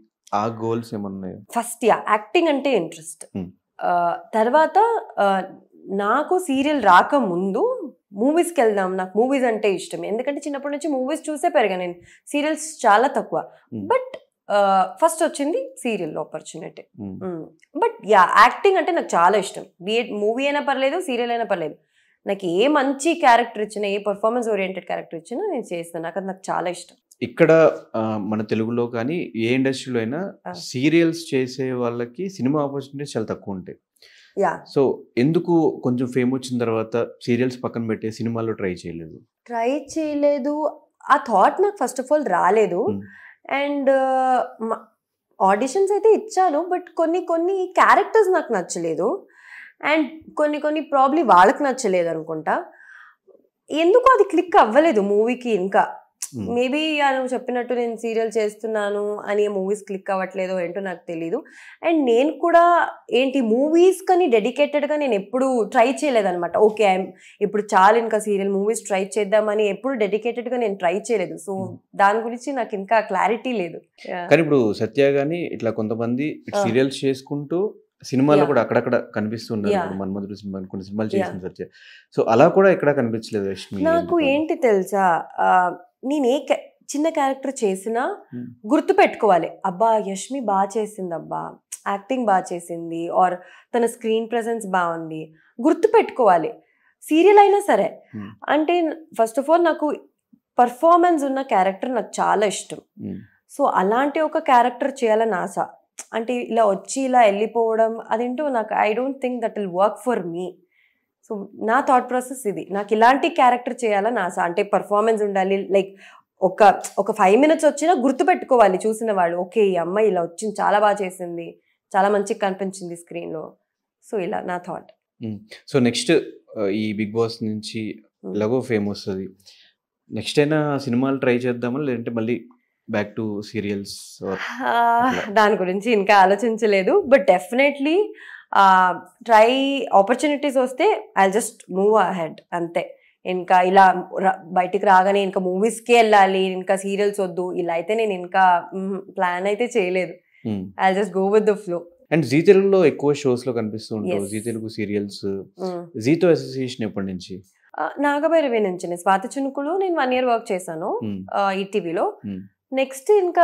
ఆ గోల్స్ ఏమన్నా? ఫస్ట్ యాక్టింగ్ అంటే ఇంట్రెస్ట్. తర్వాత నాకు సీరియల్ రాకముందు మూవీస్కి వెళ్దాం, నాకు మూవీస్ అంటే ఇష్టం. ఎందుకంటే చిన్నప్పటి నుంచి మూవీస్ చూసే పెరిగా నేను, సీరియల్స్ చాలా తక్కువ. బట్ ఫస్ట్ వచ్చింది సీరియల్ ఆపర్చునిటీ. బట్ యాక్టింగ్ అంటే నాకు చాలా ఇష్టం. బిఎడ్ మూవీ అయినా పర్లేదు, సీరియల్ అయినా పర్లేదు, నాకు ఏ మంచి క్యారెక్టర్ ఇచ్చినా, ఏ పర్ఫార్మెన్స్ ఓరియంటెడ్ క్యారెక్టర్ ఇచ్చినా నేను చేస్తాను. నాకు అది నాకు చాలా ఇష్టం. ఇక్కడ మన తెలుగులో కానీ ఏ ఇండస్ట్రీలో అయినా సీరియల్స్ చేసే వాళ్ళకి సినిమా ఆపర్చునిటీస్ చాలా తక్కువ ఉంటాయి. సో ఎందుకు కొంచెం ఫేమ్ వచ్చిన తర్వాత సీరియల్స్ పక్కన పెట్టి సినిమాలో ట్రై చేయలేదు? ఆ థాట్ నాకు ఫస్ట్ ఆఫ్ ఆల్ రాలేదు. అండ్ ఆడిషన్స్ అయితే ఇచ్చాను, బట్ కొన్ని క్యారెక్టర్స్ నాకు నచ్చలేదు, అండ్ కొన్ని ప్రాబ్లీ వాళ్ళకి నచ్చలేదు అనుకుంటా. ఎందుకు అది క్లిక్ అవ్వలేదు మూవీకి. ఇంకా మేబీ నువ్వు చెప్పినట్టు నేను సీరియల్ చేస్తున్నాను అని మూవీస్ క్లిక్ అవ్వట్లేదో ఏంటో నాకు తెలీదు. అండ్ నేను కూడా మూవీస్ కానీ డెడికేటెడ్గా నేను ఎప్పుడు ట్రై చేయలేదన్నమాట. ఓకే ఇప్పుడు చాలా ఇంకా సీరియల్ మూవీస్ ట్రై చేద్దామని ఎప్పుడు డెడికేటెడ్గా నేను ట్రై చేయలేదు. సో దాని గురించి నాకు ఇంకా క్లారిటీ లేదు. కానీ ఇప్పుడు సత్య గానీ ఇట్లా కొంతమంది సీరియల్స్ చేసుకుంటూ సినిమాల్లో కూడా అక్కడక్కడ కనిపిస్తున్నారు. మన్మధుడు సినిమా కొన్ని సినిమాలు చేసిన సత్య, సో అలా కూడా ఎక్కడ కనిపించలేదు యష్మి. నాకు ఏంటి తెలుసా, నేను చిన్న క్యారెక్టర్ చేసినా గుర్తు పెట్టుకోవాలి, అబ్బా యష్మి బాగా చేసింది, అబ్బా యాక్టింగ్ బాగా చేసింది, ఆర్ తన స్క్రీన్ ప్రెసెన్స్ బాగుంది, గుర్తు పెట్టుకోవాలి. సీరియల్ అయినా సరే. అంటే ఫస్ట్ ఆఫ్ ఆల్ నాకు పర్ఫార్మెన్స్ ఉన్న క్యారెక్టర్ నాకు చాలా ఇష్టం. సో అలాంటి ఒక క్యారెక్టర్ చేయాలని ఆశ. అంటే ఇలా వచ్చి ఇలా వెళ్ళిపోవడం అదేంటో నాకు I don't think that will work for me. So నా థాట్ ప్రాసెస్ ఇది, నాకు ఇలాంటి క్యారెక్టర్ చేయాలని ఆశ. అంటే పర్ఫార్మెన్స్ ఉండాలి, లైక్ ఒక 5 minutes వచ్చినా గుర్తుపెట్టుకోవాలి చూసిన వాళ్ళు, ఓకే ఈ అమ్మాయి ఇలా వచ్చింది, చాలా బాగా చేసింది, చాలా మంచిగా కనిపించింది స్క్రీన్లో. సో ఇలా నా థాట్. సో నెక్స్ట్ ఈ బిగ్ బాస్ నుంచి ఎలాగో ఫేమ్ వస్తుంది, నెక్స్ట్ అయినా సినిమాలు ట్రై చేద్దామా, లేదంటే మళ్ళీ బ్యాక్ టు సీరియల్స్? దాని గురించి ఇంకా ఆలోచించలేదు. బట్ డెఫినెట్లీ ట్రై, ఆపర్చునిటీస్ వస్తే ఐ జస్ట్ మూవ్ అహెడ్ అంతే. ఇంకా ఇలా బయటికి రాగానే ఇంకా మూవీస్కే వెళ్ళాలి, ఇంకా సీరియల్స్ వద్దు ఇలా అయితే నేను ఇంకా ప్లాన్ అయితే చేయలేదు. I just go with the flow. And Zee తెలుగులో ఎక్కువ షోస్ లో కనిపిస్తూ ఉంటావు, జీ తెలుగు సీరియల్స్. జీతో అసోసియేషన్ ఎప్పటి నుంచి? నాగభైరవి నుంచి. స్వాతి చినుకులు నేను 1 year వర్క్ చేశాను ఈటీవీలో. నెక్స్ట్ ఇంకా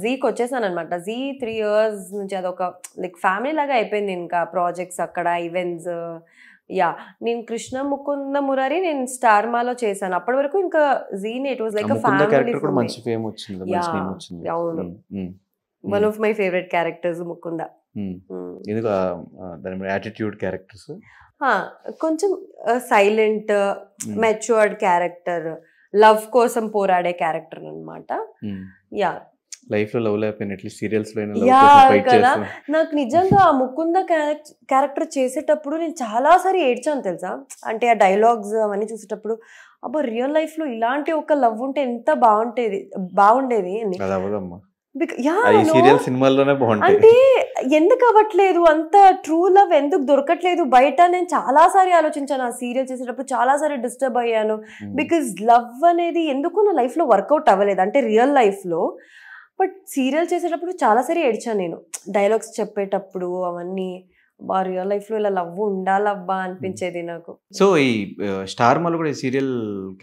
జీకి వచ్చేసాను అనమాట. జీ 3 years నుంచి అదొక లైక్ ఫ్యామిలీ లాగా అయిపోయింది. ఇంకా ప్రాజెక్ట్స్ అక్కడ, ఈవెంట్స్, యా నేను కృష్ణ ముకుంద మురారి నేను స్టార్ మాలో చేశాను. అప్పటి వరకు ఇంకా జీన్ it was like a Mukunda family character కూడా ఫర్ మీ. మంచి ఫేమ్ వచ్చింది, మంచి యా నేమ్ వచ్చింది. అవును, um, one of my favourite characters Mukunda. ఎందుకు దాని యాటిట్యూడ్ క్యారెక్టర్స్ కొంచెం సైలెంట్ మెచ్యూర్డ్ క్యారెక్టర్, లవ్ కోసం పోరాడే క్యారెక్టర్ అన్నమాట. యా లైఫ్ లో లవ్ లేకపోయినా అట్లీస్ట్ సీరియల్స్ లో యా కదా, నాకు నిజంగా ఆ ముకుంద క్యారెక్టర్ చేసేటప్పుడు నేను చాలా సారి ఏడ్చాను తెలుసా. అంటే ఆ డైలాగ్స్ అవన్నీ చూసేటప్పుడు అబ్బా రియల్ లైఫ్ లో ఇలాంటి ఒక లవ్ ఉంటే ఎంత బాగుండేది అని. అది అవ్వదమ్మా, యా సీరియల్ సినిమాల్లోనే బాగుంటాయి. అంటే ఎందుకు అవ్వట్లేదు, అంత ట్రూ లవ్ ఎందుకు దొరకట్లేదు బయట? నేను చాలా సారి ఆలోచించాను ఆ సీరియల్ చేసేటప్పుడు, చాలా సారి డిస్టర్బ్ అయ్యాను. బికాజ్ లవ్ అనేది ఎందుకు నా లైఫ్ లో వర్కౌట్ అవ్వలేదు, అంటే రియల్ లైఫ్ లో. బట్ సీరియల్ చేసేటప్పుడు చాలా సారి ఏడ్చాను నేను, డైలాగ్స్ చెప్పేటప్పుడు అవన్నీ. బా రియల్ లైఫ్ లో ఇలా లవ్ ఉండాలబ్బా అనిపించేది నాకు. సో ఈ స్టార్ మాల్ కూడా ఈ సీరియల్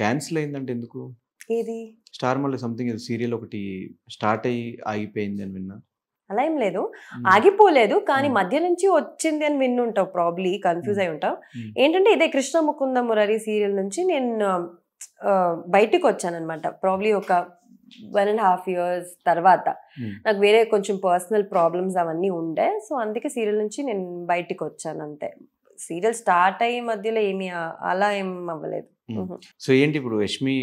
క్యాన్సిల్ అయిందంటే ఎందుకు? ఏది స్టార్ మాల్ సంథింగ్ సీరియల్ ఒకటి స్టార్ట్ అయ్యి ఆగిపోయింది అని విన్నా. అలా ఏం లేదు, ఆగిపోలేదు, కానీ మధ్య నుంచి వచ్చింది అని విన్నుంటావు, ప్రాబ్లీ కన్ఫ్యూజ్ అయి ఉంటావు. ఏంటంటే ఇదే కృష్ణ ముకుంద మురారి సీరియల్ నుంచి నేను బయటికి వచ్చాను అనమాట. ప్రాబ్లీ ఒక 1.5 years తర్వాత నాకు వేరే కొంచెం పర్సనల్ ప్రాబ్లమ్స్ అవన్నీ ఉండే. సో అందుకే సీరియల్ నుంచి నేను బయటికి వచ్చాను అంతే. సీరియల్ స్టార్ట్ అయ్యే మధ్యలో ఏమి అలా ఏం అవ్వలేదు. సో ఏంటి ఇప్పుడు యష్మి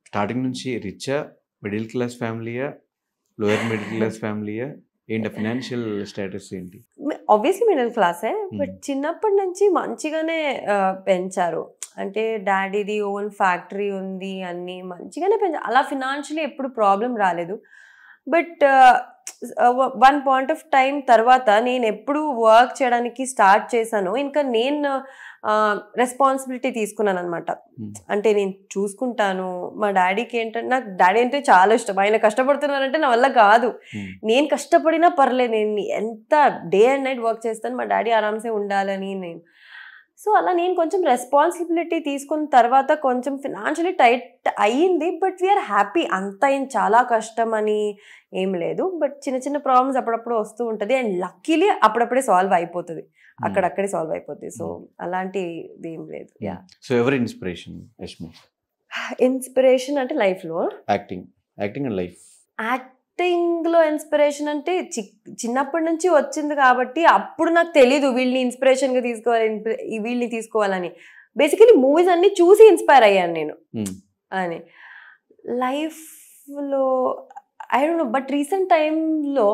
స్టార్టింగ్ నుంచి రిచా, మిడిల్ క్లాస్ ఫ్యామిలీయా, లోయర్ మిడిల్ క్లాస్ ఫ్యామిలీయా, ఏంటి ఫైనాన్షియల్ స్టేటస్ ఏంటి? ఆబ్వియస్లీ మిడిల్ క్లాసే, బట్ చిన్నప్పటి నుంచి మంచిగానే పెంచారు. అంటే డాడీది ఓన్ ఫ్యాక్టరీ ఉంది, అన్ని మంచిగానే పెంచారు. అలా ఫినాన్షియలీ ఎప్పుడు ప్రాబ్లం రాలేదు. But one point of time తర్వాత నేను ఎప్పుడు వర్క్ చేయడానికి స్టార్ట్ చేశాను, ఇంకా నేను రెస్పాన్సిబిలిటీ తీసుకున్నాను అనమాట. అంటే నేను చూసుకుంటాను. మా డాడీకి ఏంటంటే, నాకు డాడీ అంటే చాలా ఇష్టం. ఆయన కష్టపడుతున్నారంటే నా వల్ల కాదు, నేను కష్టపడినా పర్లేదు, నేను ఎంత డే అండ్ నైట్ వర్క్ చేస్తాను, మా డాడీ ఆరామ్సే ఉండాలని నేను. సో అలా నేను కొంచెం రెస్పాన్సిబిలిటీ తీసుకున్న తర్వాత కొంచెం ఫినాన్షియలీ టైట్ అయ్యింది. But we are happy. అంత ఏం చాలా కష్టం అని ఏం లేదు, బట్ చిన్న చిన్న ప్రాబ్లమ్స్ అప్పుడప్పుడు వస్తూ ఉంటుంది. అండ్ లక్కీలీ అప్పుడప్పుడే సాల్వ్ అయిపోతుంది, అక్కడక్కడే సాల్వ్ అయిపోతుంది. సో అలాంటిది ఏం లేదు. యా. సో ఎవరి ఇన్స్పిరేషన్ యష్మి? ఇన్స్పిరేషన్ అంటే లైఫ్లో యాక్టింగ్ అండ్ లైఫ్. యాక్టింగ్లో ఇన్స్పిరేషన్ అంటే చిన్నప్పటి నుంచి వచ్చింది కాబట్టి అప్పుడు నాకు తెలీదు వీళ్ళని ఇన్స్పిరేషన్గా వీళ్ళని తీసుకోవాలని. బేసికలీ మూవీస్ అన్ని చూసి ఇన్స్పైర్ అయ్యాను నేను అని. లైఫ్లో I don't know, but recent టైంలో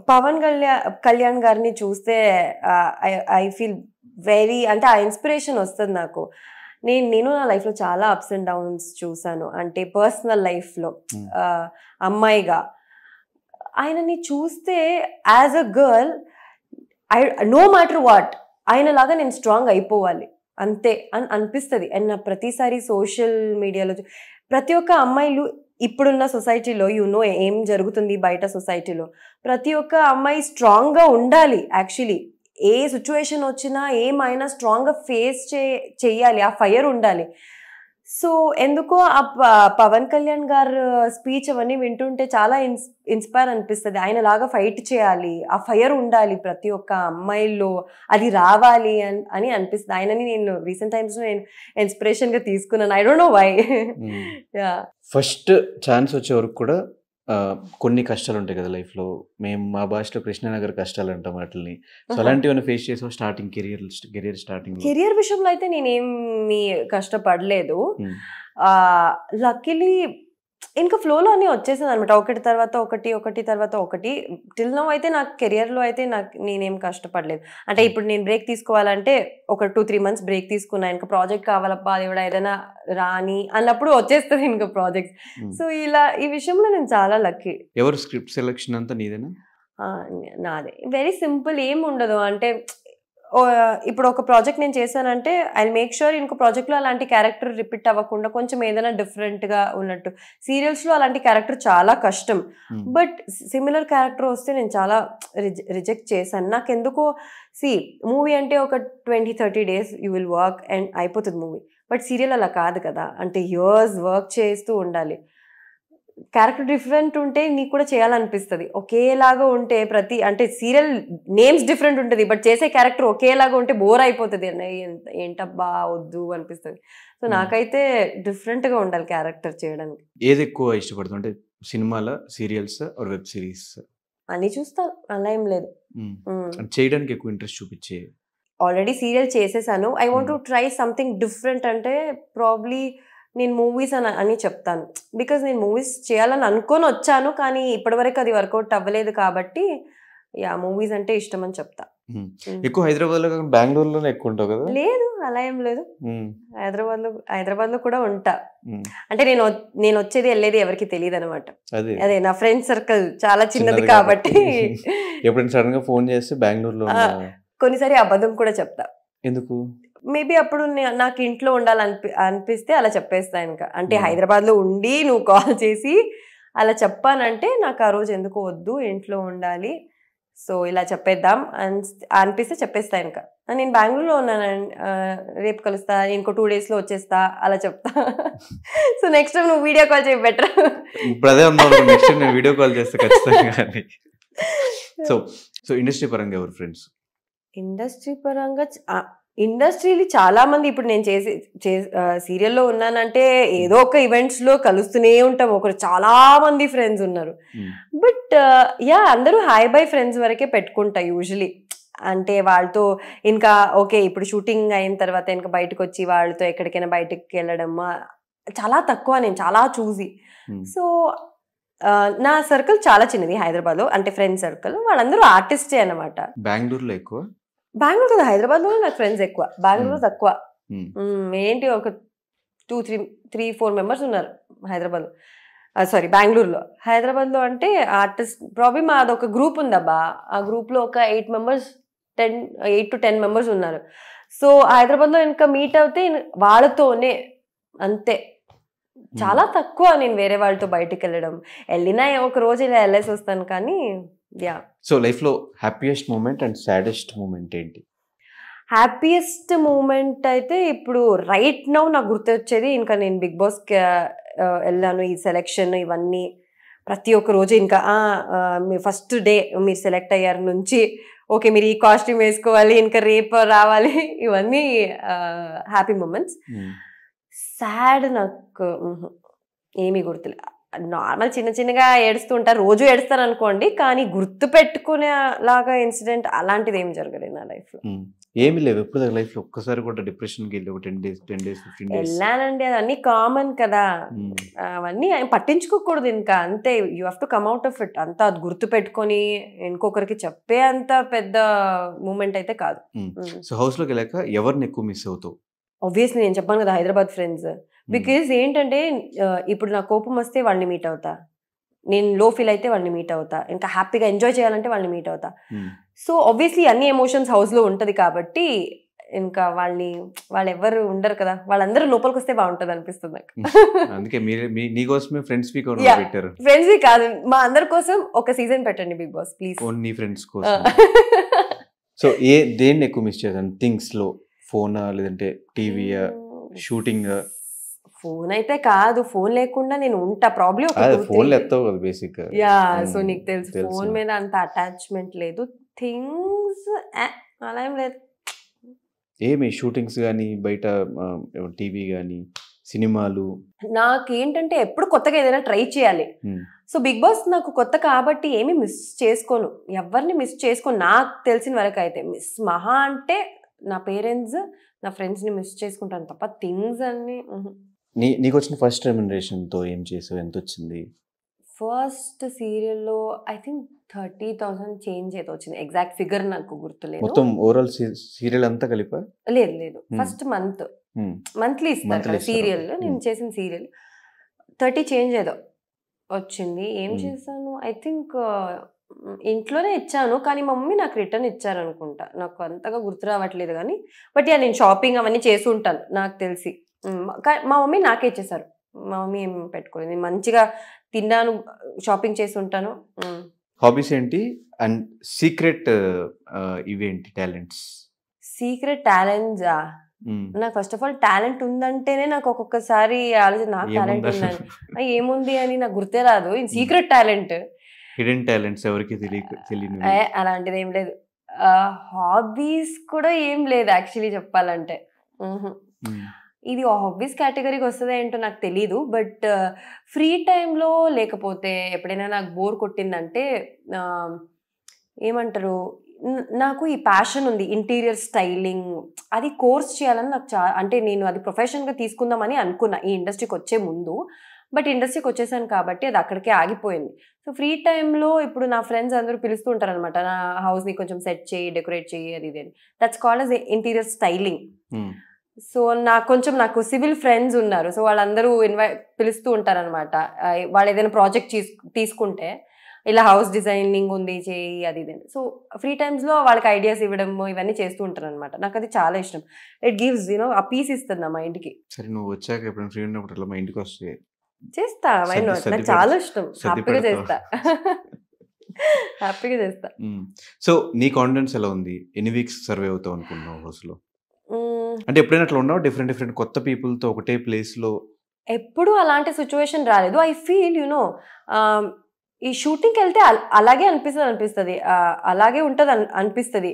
పవన్ కళ్యాణ్ గారిని చూస్తే ఐ ఫీల్ వెరీ, అంటే ఆ ఇన్స్పిరేషన్ వస్తుంది నాకు. నేను నా లైఫ్లో చాలా అప్స్ అండ్ డౌన్స్ చూసాను. అంటే పర్సనల్ లైఫ్లో అమ్మాయిగా ఆయనని చూస్తే as a girl no matter what ఆయనలాగా నేను స్ట్రాంగ్ అయిపోవాలి అంతే అని అనిపిస్తుంది. అండ్ నా ప్రతిసారి సోషల్ మీడియాలో ప్రతి ఒక్క అమ్మాయిలు ఇప్పుడున్న సొసైటీలో ఏం జరుగుతుంది బయట సొసైటీలో, ప్రతి ఒక్క అమ్మాయి స్ట్రాంగ్గా ఉండాలి. యాక్చువల్లీ ఏ సిచ్యువేషన్ వచ్చినా ఏమైనా స్ట్రాంగ్గా ఫేస్ చేయాలి, ఆ ఫైర్ ఉండాలి. సో ఎందుకో ఆ పవన్ కళ్యాణ్ గారు స్పీచ్ అవన్నీ వింటుంటే చాలా ఇన్స్పైర్ అనిపిస్తుంది. ఆయనలాగా ఫైట్ చేయాలి, ఆ ఫైర్ ఉండాలి ప్రతి ఒక్క అమ్మాయిల్లో, అది రావాలి అని అనిపిస్తుంది. ఆయనని నేను రీసెంట్ టైమ్స్లో నేను ఇన్స్పిరేషన్గా తీసుకున్నాను. I don't know why. First chance వచ్చే వరకు కూడా కొన్ని కష్టాలు ఉంటాయి కదా లైఫ్లో. మేము మా భాషలో కృష్ణానగర్ కష్టాలు అంటాం వాటిని. సో అలాంటివన్నీ ఫేస్ చేసాం స్టార్టింగ్ కెరియర్ స్టార్టింగ్? కెరియర్ విషయంలో అయితే నేనేమి కష్టపడలేదు. లక్కీలీ ఇంకా ఫ్లోలో అన్నీ వచ్చేసింది అనమాట, ఒకటి తర్వాత ఒకటి. టిల్ నౌ అయితే నాకు కెరియర్లో అయితే నేనేం కష్టపడలేదు. అంటే ఇప్పుడు నేను బ్రేక్ తీసుకోవాలంటే ఒక 2-3 months బ్రేక్ తీసుకున్నా, ఇంకా ప్రాజెక్ట్ కావాలబ్బా అది కూడా ఏదైనా రాని అన్నప్పుడు వచ్చేస్తుంది ఇంకా ప్రాజెక్ట్. సో ఇలా ఈ విషయంలో నేను చాలా లక్కీ. ఎవరు స్క్రిప్ట్ సెలెక్షన్ అంతా నీదేనా? నాదే. వెరీ సింపుల్, ఏం ఉండదు. అంటే ఇప్పుడు ఒక ప్రాజెక్ట్ నేను చేశానంటే ఐ మేక్ షూర్ ఇంకో ప్రాజెక్ట్లో అలాంటి క్యారెక్టర్ రిపీట్ అవ్వకుండా కొంచెం ఏదైనా డిఫరెంట్గా ఉన్నట్టు. సీరియల్స్లో అలాంటి క్యారెక్టర్ చాలా కష్టం, బట్ సిమిలర్ క్యారెక్టర్ వస్తే నేను చాలా రిజెక్ట్ చేశాను. నాకు ఎందుకో మూవీ అంటే ఒక 20-30 days you will work and అయిపోతుంది మూవీ. బట్ సీరియల్ అలా కాదు కదా, అంటే ఇయర్స్ వర్క్ చేస్తూ ఉండాలి. క్యారెక్టర్ డిఫరెంట్ ఉంటే నీకు కూడా చేయాలనిపిస్తుంది. ఒకేలాగా ఉంటే అంటే సీరియల్ నేమ్స్ డిఫరెంట్ ఉంటుంది, బట్ చేసే క్యారెక్టర్ ఒకేలాగా ఉంటే బోర్ అయిపోతుంది. ఏంటబ్బా వద్దు అనిపిస్తుంది. సో నాకైతే డిఫరెంట్గా ఉండాలి క్యారెక్టర్ చేయడానికి. ఏది ఎక్కువ ఇష్టపడుతుంది, అంటే సినిమాల, సీరియల్స్ ఆర్ వెబ్ సిరీస్? అని చూస్తాను, అలా ఏం లేదు. చేయడానికి ఎక్కువ ఇంట్రెస్ట్ చూపించే? ఆల్రెడీ సీరియల్ చేసేసాను. I want to try something different అంటే ప్రాబ్లీ నేను మూవీస్ అని చెప్తాను. బికాజ్ నేను మూవీస్ చేయాలని అనుకొని వచ్చాను, కానీ ఇప్పటివరకు అది వర్కౌట్ అవ్వలేదు కాబట్టి మూవీస్ అంటే ఇష్టం అని చెప్తా. ఎక్కువ హైదరాబాద్లో కాకుండా బెంగళూరులోనే ఎక్కువ ఉంటావు కదా? లేదు, అలా ఏం లేదు. హైదరాబాద్లో కూడా ఉంటా. అంటే నేను వచ్చేది వెళ్ళేది ఎవరికి తెలియదు అనమాట. అదే నా ఫ్రెండ్ సర్కిల్ చాలా చిన్నది కాబట్టి ఎప్పుడైనా సడన్ గా ఫోన్ చేస్తే బెంగళూరులో కొన్నిసారి అబద్ధం కూడా చెప్తా. ఎందుకు? మేబీ అప్పుడు నాకు ఇంట్లో అనిపిస్తే అలా చెప్పేస్తా. ఇంకా అంటే హైదరాబాద్లో ఉండి నువ్వు కాల్ చేసి అలా చెప్పానంటే నాకు ఆ రోజు ఎందుకు వద్దు, ఇంట్లో ఉండాలి, సో ఇలా చెప్పేద్దాం అనిపిస్తే చెప్పేస్తా. ఇంకా నేను బెంగళూరులో ఉన్నాను, రేపు కలుస్తా, ఇంకో 2 daysలో వచ్చేస్తా, అలా చెప్తా. సో నెక్స్ట్ టైం నువ్వు వీడియో కాల్ చేయ బెటర్. ఇప్పుడు అదే ఉన్నావు, నెక్స్ట్ టైం నేను వీడియో కాల్ చేస్తా ఖచ్చితంగా. సో ఇండస్ట్రీ పరంగా ఎవరు ఫ్రెండ్స్? ఇండస్ట్రీలో చాలా మంది, ఇప్పుడు నేను సీరియల్లో ఉన్నానంటే ఏదో ఒక ఈవెంట్స్లో కలుస్తూనే ఉంటాం. చాలా మంది ఫ్రెండ్స్ ఉన్నారు. బట్ అందరూ హాయ్ బై ఫ్రెండ్స్ వరకే పెట్టుకుంటా యూజువలీ. అంటే వాళ్ళతో ఇంకా ఓకే, ఇప్పుడు షూటింగ్ అయిన తర్వాత ఇంకా బయటకు వచ్చి వాళ్ళతో ఎక్కడికైనా బయటకు వెళ్ళడం చాలా తక్కువ. నేను చాలా చూసి, సో నా సర్కిల్ చాలా చిన్నది హైదరాబాద్లో, అంటే ఫ్రెండ్ సర్కిల్ వాళ్ళందరూ ఆర్టిస్టే అనమాట. బెంగళూరులో ఎక్కువ? బెంగళూరు కదా, హైదరాబాద్లో నాకు ఫ్రెండ్స్ ఎక్కువ, బెంగళూరులో తక్కువ. ఏంటి ఒక 2-3-4 members ఉన్నారు హైదరాబాద్లో, సారీ బెంగళూరులో. హైదరాబాద్లో అంటే ఆర్టిస్ట్ ప్రాబ్లమ్ అదొక గ్రూప్ ఉందబ్బా, ఆ గ్రూప్లో ఒక 8 to 10 members ఉన్నారు. సో హైదరాబాద్లో ఇంకా మీట్ అవుతే వాళ్ళతోనే, అంతే. చాలా తక్కువ నేను వేరే వాళ్ళతో బయటకు వెళ్ళినా ఒక రోజు ఇలా వెళ్ళేసి వస్తాను. కానీ సో లైఫ్ లో happiest moment and saddest moment ఏంటి? హ్యాపీయెస్ట్ మూమెంట్ అయితే ఇప్పుడు రైట్ నౌ నాకు గుర్తొచ్చేది, ఇంకా నేను బిగ్ బాస్ వెళ్ళాను, ఈ సెలెక్షన్ ఇవన్నీ ప్రతి ఒక్క రోజు ఇంకా ఫస్ట్ డే మీరు సెలెక్ట్ అయ్యారు నుంచి ఓకే మీరు ఈ కాస్ట్యూమ్ వేసుకోవాలి, ఇంకా రేపు రావాలి, ఇవన్నీ హ్యాపీ మూమెంట్స్. సాడ్ నాకు ఏమీ గుర్తులే. నార్మల్ చిన్నగా ఏడుస్తూ ఉంటారు, రోజు ఏడుస్తాను అనుకోండి, కానీ గుర్తు పెట్టుకునే లాగా ఇన్సిడెంట్ అలాంటిది ఏమి జరగలేదు నా లైఫ్ లో. ఏమి లేవు ఎప్పుడు లైఫ్ లో? ఒక్కసారి కూడా డిప్రెషన్ కి వెళ్ళి 10 days 15 days వెళ్ళానండి, అది అన్ని కామన్ కదా, అవన్నీ పట్టించుకోకూడదు ఇంకా, అంతే. You have to come out of it. అంతా అది గుర్తు పెట్టుకొని ఇంకొకరికి చెప్పే అంత పెద్ద మూమెంట్ అయితే కాదు. సో హౌస్ లోకి వెళ్ళాక ఎవరిని ఎక్కువ మిస్ అవుతావు? ఆబ్వియస్లీ నేను చెప్పాను కదా, హైదరాబాద్ ఫ్రెండ్స్. బికాజ్ ఏంటంటే ఇప్పుడు నా కోపం వస్తే వాళ్ళని మీట్ అవుతా, నేను లో ఫీల్ అయితే వాళ్ళని మీట్ అవుతా, ఇంకా హ్యాపీగా ఎంజాయ్ చేయాలంటే వాళ్ళని మీట్ అవుతా. సో ఆబ్వియస్లీ అన్ని ఎమోషన్స్ హౌస్లో ఉంటుంది కాబట్టి ఇంకా వాళ్ళు ఎవరు ఉండరు కదా, వాళ్ళందరూ లోపలికి వస్తే బాగుంటుంది అనిపిస్తుంది నాకు. అందుకే నీకోసమే ఫ్రెండ్స్ వీక్ పెట్టారు. ఫ్రెండ్స్ వీక్ కాదు, మా అందరి కోసం ఒక సీజన్ పెట్టండి Bigg Boss please. Only friends కోసం. సో దేన్ని ఎక్కువ మిస్ చేశాను? థింగ్స్ లో ఫోనా లేదంటే టీవీయా, షూటింగ్? ఫోన్ అయితే కాదు, ఫోన్ లేకుండా నేను ఉంటా. ప్రాబ్లీ ఫోన్ ఎత్తావు కదా బేసిక్. సో నీకు తెలుసు ఫోన్ మీద అంత అటాచ్మెంట్ లేదు. థింగ్స్ అలా ఏం లేదు. ఏమి షూటింగ్స్ కానీ, బయట టీవీ కానీ, సినిమాలు? నాకేంటంటే ఎప్పుడు కొత్తగా ఏదైనా ట్రై చేయాలి. సో బిగ్ బాస్ నాకు కొత్త కాబట్టి ఏమి మిస్ చేసుకోను, ఎవరిని మిస్ చేసుకోను నాకు తెలిసిన వరకు అయితే. మిస్ మహా అంటే నా పేరెంట్స్, నా ఫ్రెండ్స్ని మిస్ చేసుకుంటాను తప్ప థింగ్స్ అన్ని. నీకు వచ్చిన ఫస్ట్ రెమ్యునరేషన్తో ఏం చేసావు? ఎంత వచ్చింది? ఫస్ట్ సీరియల్లో ఐ థింక్ 30,000 చేంజ్ ఏదో వచ్చింది, ఎగ్జాక్ట్ ఫిగర్ నాకు గుర్తులేదు. మొత్తం ఓవరాల్ సీరియల్ అంతా కలిపా? లేదు, ఫస్ట్ మంత్లీ ఇస్తారు సీరియల్. నేను చేసిన సీరియల్ 30 చేంజ్ ఏదో వచ్చింది. ఏం చేశాను ఐ థింక్ ఇంట్లోనే ఇచ్చాను, కానీ మా మమ్మీ నాకు రిటర్న్ ఇచ్చారనుకుంటా, నాకు అంతగా గుర్తు రావట్లేదు. కానీ బట్ నేను షాపింగ్ అవన్నీ చేసి ఉంటాను నాకు తెలిసి. మా మమ్మీ నాకే ఇచ్చేసారు, మా మమ్మీ ఏం పెట్టుకోలేదు. నేను మంచిగా తిన్నాను, షాపింగ్ చేసి ఉంటాను. హాబీస్ ఏంటి అండ్ సీక్రెట్ ఇవేంటి టాలెంట్స్? సీక్రెట్ టాలెంట్స్ నాకు ఫస్ట్ ఆఫ్ ఆల్ టాలెంట్ ఉందంటేనే నాకు ఒక్కొక్కసారి ఆలోచన నాకు టాలెంట్ ఉందని ఏముంది అని నాకు గుర్తే రాదు. In secret talent, hidden talents ఎవరికి తెలియదు. అలాంటిది ఏం లేదు. హాబీస్ కూడా ఏం లేదు యాక్చువల్లీ చెప్పాలంటే. ఇది హాబీస్ కేటగిరీకి వస్తుందో ఏంటో నాకు తెలీదు. బట్ ఫ్రీ టైంలో లేకపోతే ఎప్పుడైనా నాకు బోర్ కొట్టిందంటే ఏమంటారు, నాకు ఈ ప్యాషన్ ఉంది ఇంటీరియర్ స్టైలింగ్, అది కోర్స్ చేయాలని నాకు అంటే నేను అది ప్రొఫెషన్గా తీసుకుందామని అనుకున్నా ఈ ఇండస్ట్రీకి వచ్చే ముందు. బట్ ఇండస్ట్రీకి వచ్చేసాను కాబట్టి అది అక్కడికే ఆగిపోయింది. సో ఫ్రీ టైంలో ఇప్పుడు నా ఫ్రెండ్స్ అందరూ పిలుస్తూ ఉంటారు అనమాట, నా హౌస్ని కొంచెం సెట్ చేయి, డెకరేట్ చేయి, అది ఇది అని. That's called as interior styling. So నాకు సివిల్ ఫ్రెండ్స్ ఉన్నారు. సో వాళ్ళందరూ పిలుస్తూ ఉంటారనమాట. వాళ్ళు ఏదైనా ప్రాజెక్ట్ తీసుకుంటే ఇలా హౌస్ డిజైనింగ్ ఉంది చేయి, అది ఇది. సో ఫ్రీ టైమ్స్లో వాళ్ళకి ఐడియాస్ ఇవ్వడం ఇవన్నీ చేస్తూ ఉంటారు అనమాట. నాకు అది చాలా ఇష్టం. ఇట్ గివ్స్ ఆ పీస్ ఇస్తుంది నా మైండ్కి. సరే, నువ్వు వచ్చాక ఎప్పుడైనా ఫ్రీ ఉన్నప్పుడు అట్లా మా ఇంటికి వస్తే చేస్తా. నాకు చాలా ఇష్టం, హ్యాపీగా చేస్తా. హ్యాపీగా చేస్తా. సో నీ కాన్ఫిడెన్స్ ఎలా ఉంది? ఎన్ని వీక్స్ సర్వే అవుతావు అనుకుంటున్నావు హౌస్లో? అంటే ఎప్పుడైనా అట్లా ఉన్నావు డిఫరెంట్ కొత్త పీపుల్తో ఒకటే ప్లేస్లో? ఎప్పుడు అలాంటి సిచ్యువేషన్ రాలేదు. ఐ ఫీల్ ఈ షూటింగ్కి వెళ్తే అలాగే అనిపిస్తుంది, అలాగే ఉంటుంది అనిపిస్తుంది.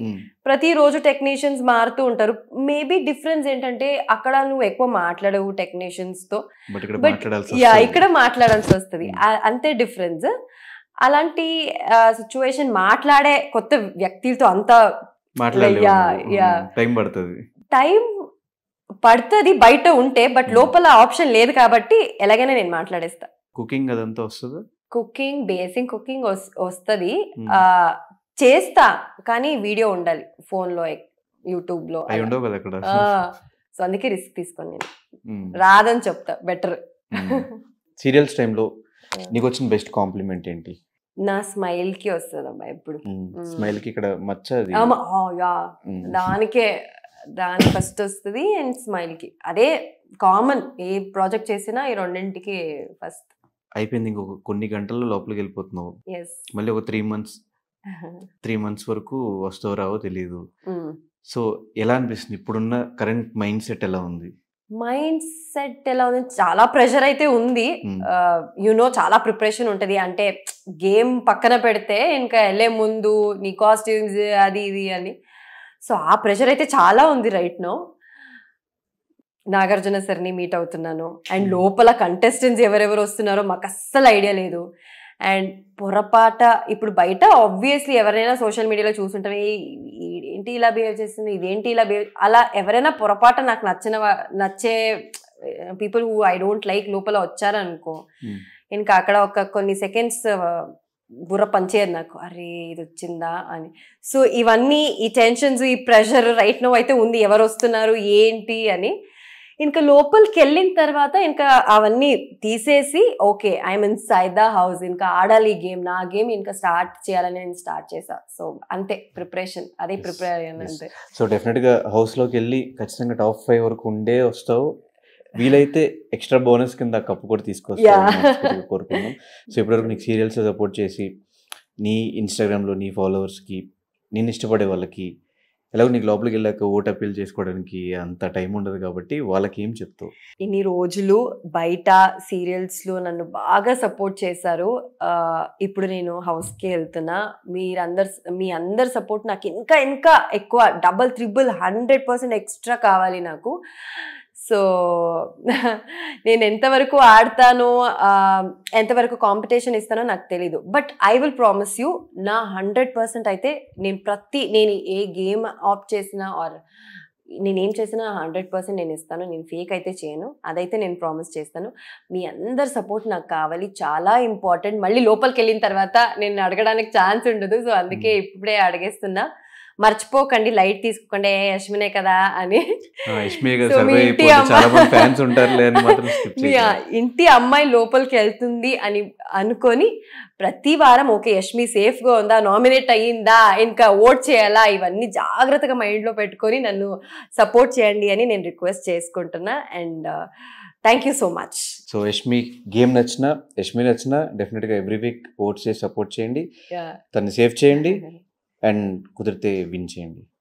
ప్రతిరోజు టెక్నీషియన్స్ మారుతూ ఉంటారు. మేబీ డిఫరెన్స్ ఏంటంటే అక్కడ నువ్వు ఎక్కువ మాట్లాడవు టెక్నీషియన్స్తో, ఇక్కడ మాట్లాడాల్సి వస్తుంది, అంతే డిఫరెన్స్. అలాంటి సిచ్యువేషన్ మాట్లాడే కొత్త వ్యక్తులతో అంతా టైం పడుతుంది బయట ఉంటే. బట్ లోపల ఆప్షన్ లేదు కాబట్టి ఎలాగైనా నేను మాట్లాడేస్తా. కుకింగ్ అదంతా వస్తుందా? కుకింగ్, బేసిక్ కుకింగ్ వస్తుంది, చేస్తా. కానీ వీడియో ఉండాలి ఫోన్లో, యూట్యూబ్లో. సో అందుకే రిస్క్ తీసుకొని నేను రాదని చెప్తా బెటర్. సీరియల్స్ టైంలో నీకు వచ్చిన బెస్ట్ కాంప్లిమెంట్ ఏంటి? నా స్మైల్ కి వస్తుంది అమ్మా ఎప్పుడు. స్మైల్ కి ఇక్కడ మచ్చ దానికి ఫస్ట్ వస్తుంది. అండ్ స్మైల్ కి అదే కామన్, ఏ ప్రాజెక్ట్ చేసినా ఈ రెండింటికి ఫస్ట్. అయిపోయింది, ఇంకొక కొన్ని గంటల్లో లోపలికి వెళ్ళిపోతున్నావు. మళ్ళీ ఒక 3 months వరకు వస్తావు రావో తెలియదు. సో ఎలా అనిపిస్తుంది? ఇప్పుడున్న కరెంట్ మైండ్ సెట్ ఎలా ఉంది? చాలా ప్రెషర్ అయితే ఉంది. చాలా ప్రిపరేషన్ ఉంటుంది. అంటే గేమ్ పక్కన పెడితే ఇంకా వెళ్ళే ముందు నీ కాస్ట్యూమ్స్ అది ఇది అని. సో ఆ ప్రెషర్ అయితే చాలా ఉంది రైట్ నౌ. నాగార్జున సార్ని మీట్ అవుతున్నాను. అండ్ లోపల కంటెస్టెంట్స్ ఎవరెవరు వస్తున్నారో మాకు అస్సలు ఐడియా లేదు. అండ్ పొరపాట ఇప్పుడు బయట ఆబ్వియస్లీ ఎవరైనా సోషల్ మీడియాలో చూస్తుంటారు, ఏంటి ఇలా బిహేవ్ చేస్తుంది, ఇదేంటి ఇలా బిహేవ్, అలా ఎవరైనా పొరపాట నాకు నచ్చే people who I don't like లోపల వచ్చారనుకో, ఇంకా అక్కడ ఒక కొన్ని సెకండ్స్ బుర్ర పనిచేయదు నాకు, అరే ఇది వచ్చిందా అని. సో ఇవన్నీ, ఈ టెన్షన్స్, ఈ ప్రెషర్ రైట్ నో అయితే ఉంది, ఎవరు వస్తున్నారు ఏంటి అని. ఇంకా లోపలికి వెళ్ళిన తర్వాత ఇంకా అవన్నీ తీసేసి okay I'm in side the house, ఇంకా ఆడాలి గేమ్, నా గేమ్ ఇంకా స్టార్ట్ చేయాలని నేను స్టార్ట్ చేసా. సో అంతే ప్రిపరేషన్, అదే ప్రిపేర్ అయ్యాను అంతే. సో డెఫినెట్గా హౌస్లోకి వెళ్ళి ఖచ్చితంగా టాప్ 5 వరకు ఉండే వస్తావు. వీలైతే ఎక్స్ట్రా బోనస్ కింద కప్పు కూడా తీసుకొస్తాను కోరుకున్నాం. సో ఇప్పటివరకు నీకు సీరియల్స్ సపోర్ట్ చేసి నీ ఇన్స్టాగ్రామ్లో నీ ఫాలోవర్స్కి, నేను ఇష్టపడే వాళ్ళకి, ఎలాగో నీకు లోపలికి వెళ్ళాక ఓట్ అపీల్ చేసుకోవడానికి అంత టైం ఉండదు కాబట్టి వాళ్ళకి ఏం చెప్తావు? ఇన్ని రోజులు బయట సీరియల్స్లో నన్ను బాగా సపోర్ట్ చేశారు. ఇప్పుడు నేను హౌస్కి వెళ్తున్నా. మీ అందరి సపోర్ట్ నాకు ఇంకా ఇంకా ఎక్కువ, డబల్ 100% ఎక్స్ట్రా కావాలి నాకు. సో నేను ఎంతవరకు ఆడతానో, ఎంతవరకు కాంపిటీషన్ ఇస్తానో నాకు తెలీదు. But I will promise you, నా 100% అయితే నేను ఏ గేమ్ ఆప్ చేసినా ఆర్ నేనేం చేసినా 100% నేను ఇస్తాను. నేను ఫేక్ అయితే చేయను, అదైతే నేను ప్రామిస్ చేస్తాను. మీ అందరి సపోర్ట్ నాకు కావాలి, చాలా ఇంపార్టెంట్. మళ్ళీ లోపలికి వెళ్ళిన తర్వాత నేను అడగడానికి ఛాన్స్ ఉండదు. సో అందుకే ఇప్పుడే అడిగేస్తున్నా, మర్చిపోకండి, లైట్ తీసుకోకండి, యష్మినే కదా అని. ఇంటి అమ్మాయి లోపలికి వెళ్తుంది అని అనుకొని ప్రతి వారం ఓకే యష్మి సేఫ్ గా ఉందా, నామినేట్ అయ్యిందా, ఇంకా ఓట్ చేయాలా, ఇవన్నీ జాగ్రత్తగా మైండ్ లో పెట్టుకొని నన్ను సపోర్ట్ చేయండి అని నేను రిక్వెస్ట్ చేసుకుంటున్నా. And thank you so much. So Yashmi game నచ్చినా, యష్మి నచ్చినా డెఫినెట్గా ఎవ్రీ వీక్ ఓట్ చేసి సపోర్ట్ చేయండి, తను సేవ్ చేయండి, అండ్ కుదిరితే విన్ చేయండి.